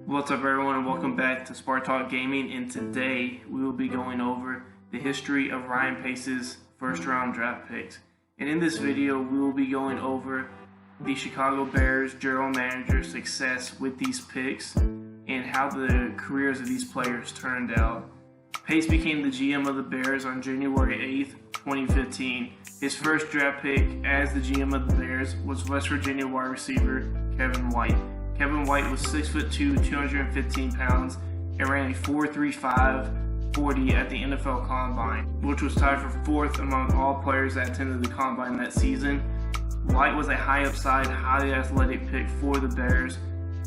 What's up everyone, and welcome back to Spark Talk Gaming, and today we will be going over the history of Ryan Pace's first round draft picks. And in this video we will be going over the Chicago Bears general manager's success with these picks and how the careers of these players turned out. Pace became the GM of the Bears on January 8th, 2015. His first draft pick as the GM of the Bears was West Virginia wide receiver Kevin White. Kevin White was 6'2", 215 pounds, and ran a 4.35 40 at the NFL Combine, which was tied for fourth among all players that attended the Combine that season. White was a high upside, highly athletic pick for the Bears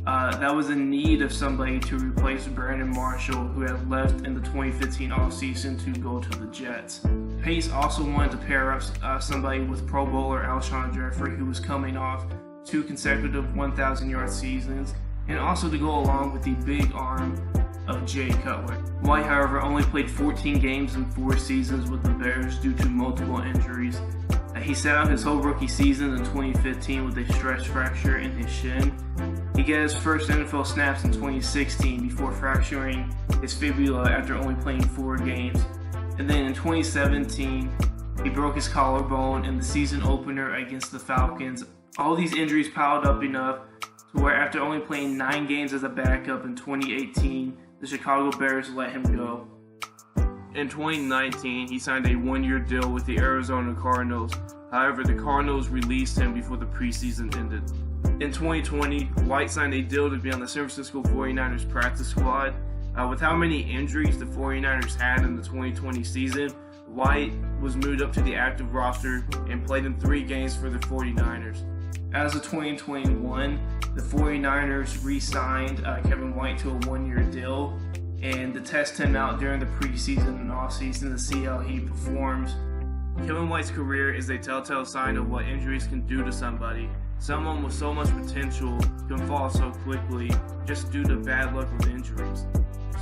that was in need of somebody to replace Brandon Marshall, who had left in the 2015 offseason to go to the Jets. Pace also wanted to pair up somebody with Pro Bowler Alshon Jeffrey, who was coming off 2 consecutive 1,000-yard seasons, and also to go along with the big arm of Jay Cutler. White, however, only played 14 games in 4 seasons with the Bears due to multiple injuries. He sat out his whole rookie season in 2015 with a stress fracture in his shin. He got his first NFL snaps in 2016 before fracturing his fibula after only playing 4 games. And then in 2017, he broke his collarbone in the season opener against the Falcons. All these injuries piled up enough to where after only playing 9 games as a backup in 2018, the Chicago Bears let him go. In 2019, he signed a 1-year deal with the Arizona Cardinals. However, the Cardinals released him before the preseason ended. In 2020, White signed a deal to be on the San Francisco 49ers practice squad. With how many injuries the 49ers had in the 2020 season, White was moved up to the active roster and played in 3 games for the 49ers. As of 2021, the 49ers re-signed Kevin White to a 1-year deal and to test him out during the preseason and offseason to see how he performs. Kevin White's career is a telltale sign of what injuries can do to somebody. Someone with so much potential can fall so quickly just due to bad luck with injuries.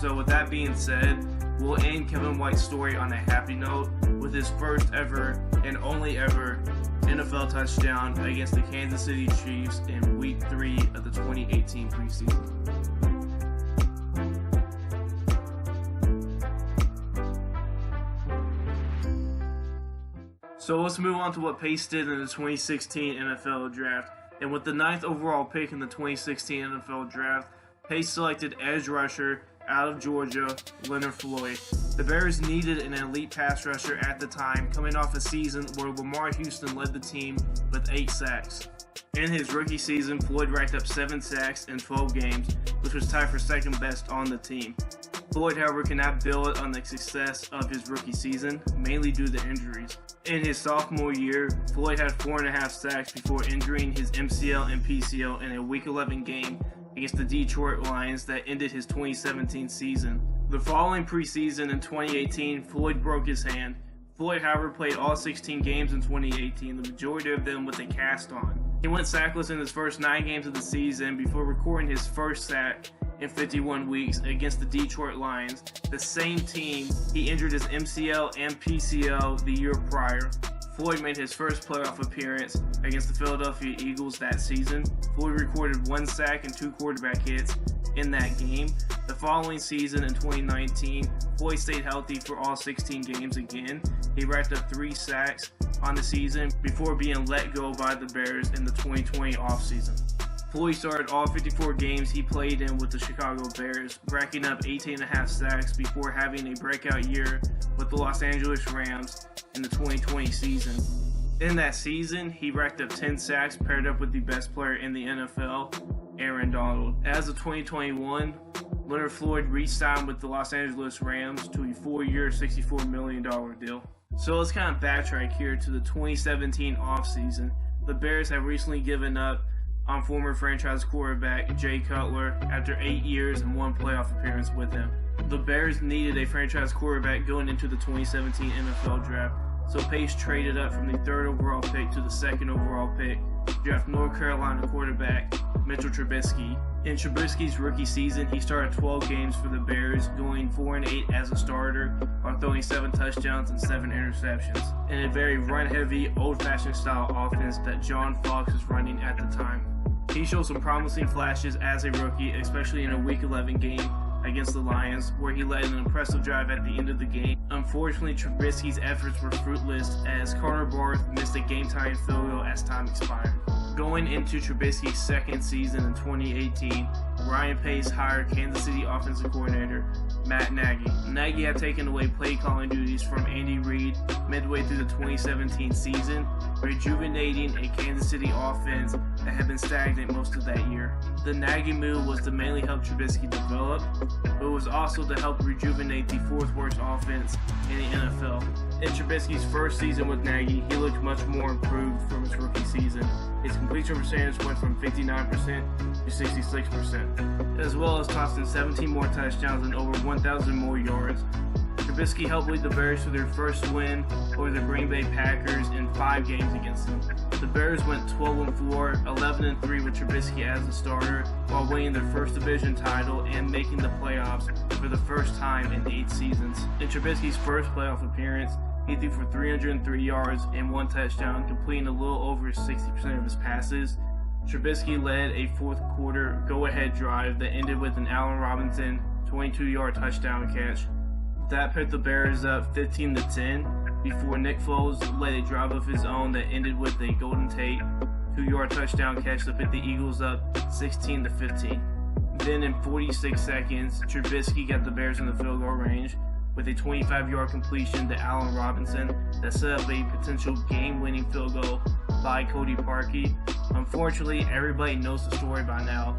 So with that being said, we'll end Kevin White's story on a happy note with his first ever and only ever NFL touchdown against the Kansas City Chiefs in Week 3 of the 2018 preseason. So let's move on to what Pace did in the 2016 NFL Draft. And with the 9th overall pick in the 2016 NFL Draft, Pace selected edge rusher out of Georgia, Leonard Floyd. The Bears needed an elite pass rusher at the time, coming off a season where Lamar Houston led the team with 8 sacks. In his rookie season, Floyd racked up 7 sacks in 12 games, which was tied for second best on the team. Floyd, however, cannot build on the success of his rookie season, mainly due to injuries. In his sophomore year, Floyd had 4.5 sacks before injuring his MCL and PCL in a Week 11 game against the Detroit Lions that ended his 2017 season. The following preseason in 2018, Floyd broke his hand. Floyd, however, played all 16 games in 2018, the majority of them with a cast on. He went sackless in his first 9 games of the season before recording his first sack in 51 weeks against the Detroit Lions, the same team he injured his MCL and PCL the year prior. Floyd made his first playoff appearance against the Philadelphia Eagles that season. Floyd recorded 1 sack and 2 quarterback hits in that game. The following season in 2019, Floyd stayed healthy for all 16 games again. He racked up 3 sacks on the season before being let go by the Bears in the 2020 offseason. Floyd started all 54 games he played in with the Chicago Bears, racking up 18.5 sacks before having a breakout year with the Los Angeles Rams in the 2020 season. In that season, he racked up 10 sacks, paired up with the best player in the NFL, Aaron Donald. As of 2021, Leonard Floyd re-signed with the Los Angeles Rams to a 4-year, $64 million deal. So let's kind of backtrack here to the 2017 offseason. The Bears have recently given up on former franchise quarterback Jay Cutler after 8 years and 1 playoff appearance with him. The Bears needed a franchise quarterback going into the 2017 NFL Draft, so Pace traded up from the 3rd overall pick to the 2nd overall pick to draft North Carolina quarterback Mitchell Trubisky. In Trubisky's rookie season, he started 12 games for the Bears, going 4-8 as a starter, while throwing 7 touchdowns and 7 interceptions, in a very run-heavy, old-fashioned style offense that John Fox was running at the time. He showed some promising flashes as a rookie, especially in a Week 11 game against the Lions, where he led an impressive drive at the end of the game. Unfortunately, Trubisky's efforts were fruitless as Carter Barth missed a game-tying field goal as time expired. Going into Trubisky's second season in 2018, Ryan Pace hired Kansas City offensive coordinator Matt Nagy. Nagy had taken away play calling duties from Andy Reid midway through the 2017 season, rejuvenating a Kansas City offense that had been stagnant most of that year. The Nagy move was to mainly help Trubisky develop, but it was also to help rejuvenate the fourth worst offense in the NFL. In Trubisky's first season with Nagy, he looked much more improved from his rookie season. His completion percentage went from 59% to 66%, as well as tossing 17 more touchdowns and over 1,000 more yards. Trubisky helped lead the Bears to their first win over the Green Bay Packers in 5 games against them. The Bears went 12-4, 11-3 with Trubisky as the starter, while winning their first division title and making the playoffs for the first time in 8 seasons. In Trubisky's first playoff appearance, he threw for 303 yards and 1 touchdown, completing a little over 60% of his passes. Trubisky led a fourth quarter go-ahead drive that ended with an Allen Robinson 22-yard touchdown catch. That put the Bears up 15-10 before Nick Foles led a drive of his own that ended with a Golden Tate 2-yard touchdown catch that put the Eagles up 16-15. Then in 46 seconds, Trubisky got the Bears in the field goal range with a 25-yard completion to Allen Robinson that set up a potential game-winning field goal by Cody Parkey. Unfortunately, everybody knows the story by now.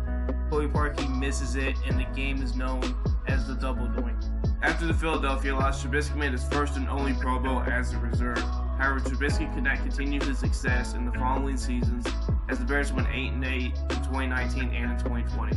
Cody Parkey misses it, and the game is known as the double doink. After the Philadelphia loss, Trubisky made his first and only Pro Bowl as a reserve. However, Trubisky could not continue his success in the following seasons as the Bears went 8-8 in 2019 and in 2020.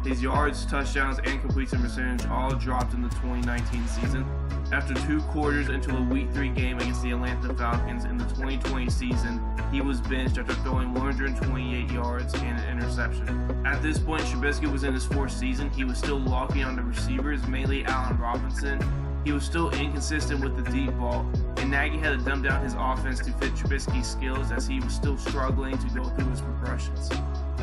His yards, touchdowns, and completion percentage all dropped in the 2019 season. After 2 quarters into a Week 3 game against the Atlanta Falcons in the 2020 season, he was benched after throwing 128 yards and an interception. At this point, Trubisky was in his 4th season. He was still locking on the receivers, mainly Allen Robinson. He was still inconsistent with the deep ball, and Nagy had to dumb down his offense to fit Trubisky's skills as he was still struggling to go through his progressions.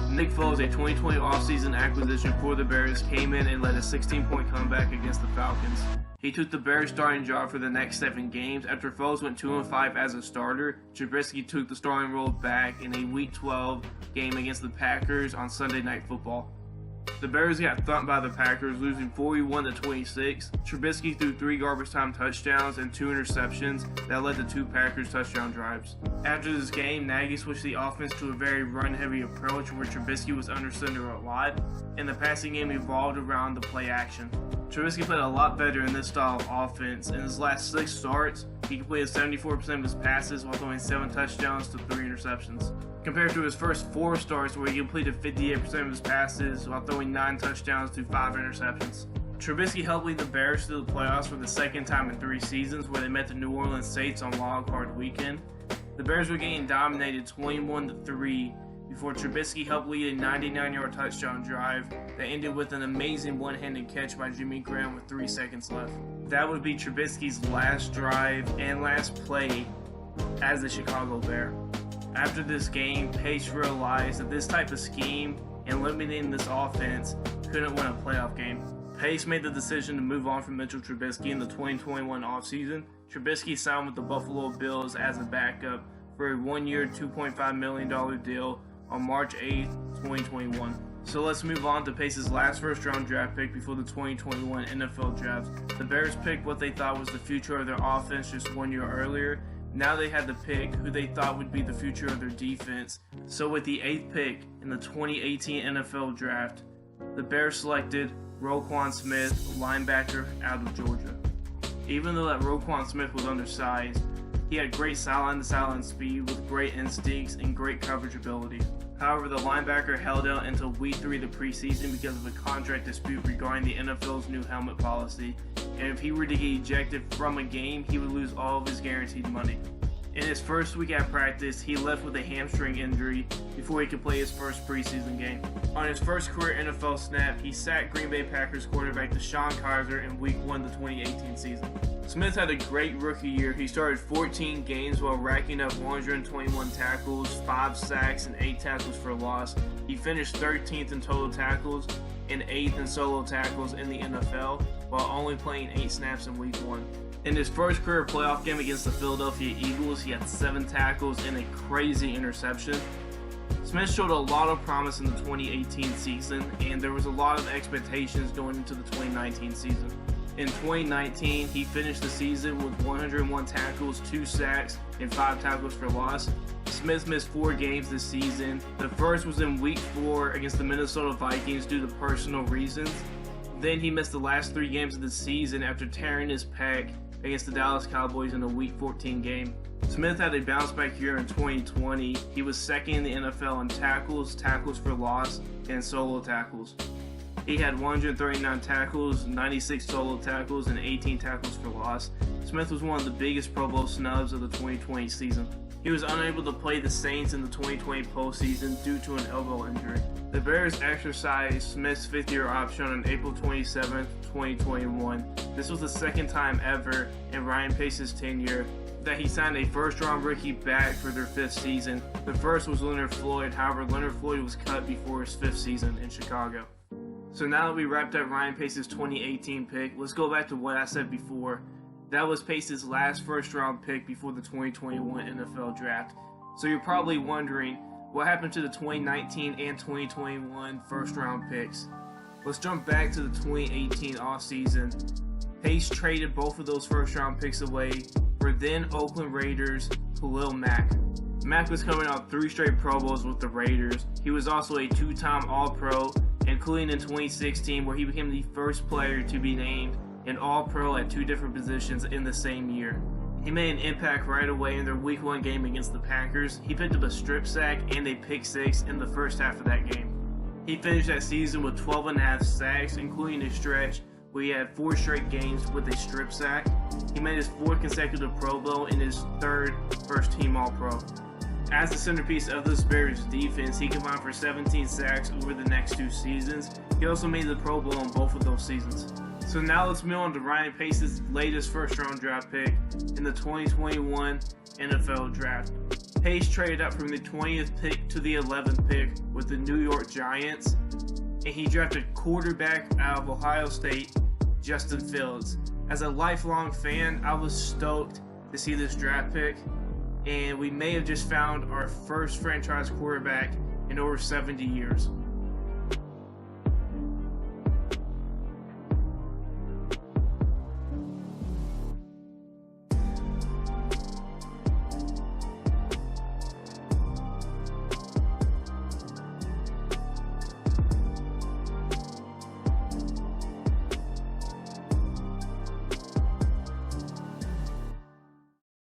Nick Foles, a 2020 offseason acquisition for the Bears, came in and led a 16-point comeback against the Falcons. He took the Bears' starting job for the next 7 games. After Foles went 2-5 as a starter, Trubisky took the starting role back in a Week 12 game against the Packers on Sunday Night Football. The Bears got thumped by the Packers, losing 41-26. Trubisky threw 3 garbage time touchdowns and 2 interceptions that led to 2 Packers touchdown drives. After this game, Nagy switched the offense to a very run-heavy approach where Trubisky was under center a lot, and the passing game evolved around the play action. Trubisky played a lot better in this style of offense. In his last 6 starts, he completed 74% of his passes while throwing 7 touchdowns to 3 interceptions, compared to his first 4 starts where he completed 58% of his passes while throwing 9 touchdowns to 5 interceptions. Trubisky helped lead the Bears to the playoffs for the second time in 3 seasons, where they met the New Orleans Saints on Wild Card Weekend. The Bears were getting dominated 21-3 before Trubisky helped lead a 99-yard touchdown drive that ended with an amazing one-handed catch by Jimmy Graham with 3 seconds left. That would be Trubisky's last drive and last play as a Chicago Bear. After this game, Pace realized that this type of scheme and limiting this offense couldn't win a playoff game. Pace made the decision to move on from Mitchell Trubisky in the 2021 offseason. Trubisky signed with the Buffalo Bills as a backup for a 1-year, $2.5 million deal on March 8, 2021. So let's move on to Pace's last first-round draft pick before the 2021 NFL Draft. The Bears picked what they thought was the future of their offense just 1 year earlier. Now they had to pick who they thought would be the future of their defense. So with the 8th pick in the 2018 NFL Draft, the Bears selected Roquan Smith, linebacker out of Georgia. Even though that Roquan Smith was undersized, he had great sideline-to-sideline speed with great instincts and great coverage ability. However, the linebacker held out until Week 3 of the preseason because of a contract dispute regarding the NFL's new helmet policy, and if he were to get ejected from a game, he would lose all of his guaranteed money. In his first week at practice, he left with a hamstring injury before he could play his first preseason game. On his first career NFL snap, he sacked Green Bay Packers quarterback DeShone Kizer in Week 1 of the 2018 season. Smith had a great rookie year. He started 14 games while racking up 121 tackles, 5 sacks, and 8 tackles for loss. He finished 13th in total tackles and 8th in solo tackles in the NFL, while only playing 8 snaps in Week 1. In his first career playoff game against the Philadelphia Eagles, he had 7 tackles and a crazy interception. Smith showed a lot of promise in the 2018 season, and there was a lot of expectations going into the 2019 season. In 2019, he finished the season with 101 tackles, 2 sacks, and 5 tackles for loss. Smith missed 4 games this season. The first was in Week 4 against the Minnesota Vikings due to personal reasons. Then he missed the last 3 games of the season after tearing his pec against the Dallas Cowboys in a Week 14 game. Smith had a bounce-back year in 2020. He was second in the NFL in tackles, tackles for loss, and solo tackles. He had 139 tackles, 96 solo tackles, and 18 tackles for loss. Smith was one of the biggest Pro Bowl snubs of the 2020 season. He was unable to play the Saints in the 2020 postseason due to an elbow injury. The Bears exercised Smith's 5th-year option on April 27, 2021. This was the second time ever in Ryan Pace's tenure that he signed a first-round rookie back for their 5th season. The first was Leonard Floyd. However, Leonard Floyd was cut before his 5th season in Chicago. So now that we wrapped up Ryan Pace's 2018 pick, let's go back to what I said before. That was Pace's last first-round pick before the 2021 NFL Draft. So you're probably wondering, what happened to the 2019 and 2021 first-round picks? Let's jump back to the 2018 offseason. Pace traded both of those first-round picks away for then Oakland Raiders Khalil Mack. Mack was coming off 3 straight Pro Bowls with the Raiders. He was also a 2-time All-Pro, including in 2016, where he became the first player to be named an All-Pro at 2 different positions in the same year. He made an impact right away in their Week 1 game against the Packers. He picked up a strip sack and a pick 6 in the first half of that game. He finished that season with 12.5 sacks, including a stretch where he had 4 straight games with a strip sack. He made his 4th consecutive Pro Bowl and his 3rd first-team All-Pro. As the centerpiece of this Bears defense, he combined for 17 sacks over the next 2 seasons. He also made the Pro Bowl in both of those seasons. So now let's move on to Ryan Pace's latest first-round draft pick in the 2021 NFL Draft. Pace traded up from the 20th pick to the 11th pick with the New York Giants, and he drafted quarterback out of Ohio State, Justin Fields. As a lifelong fan, I was stoked to see this draft pick, and we may have just found our first franchise quarterback in over 70 years.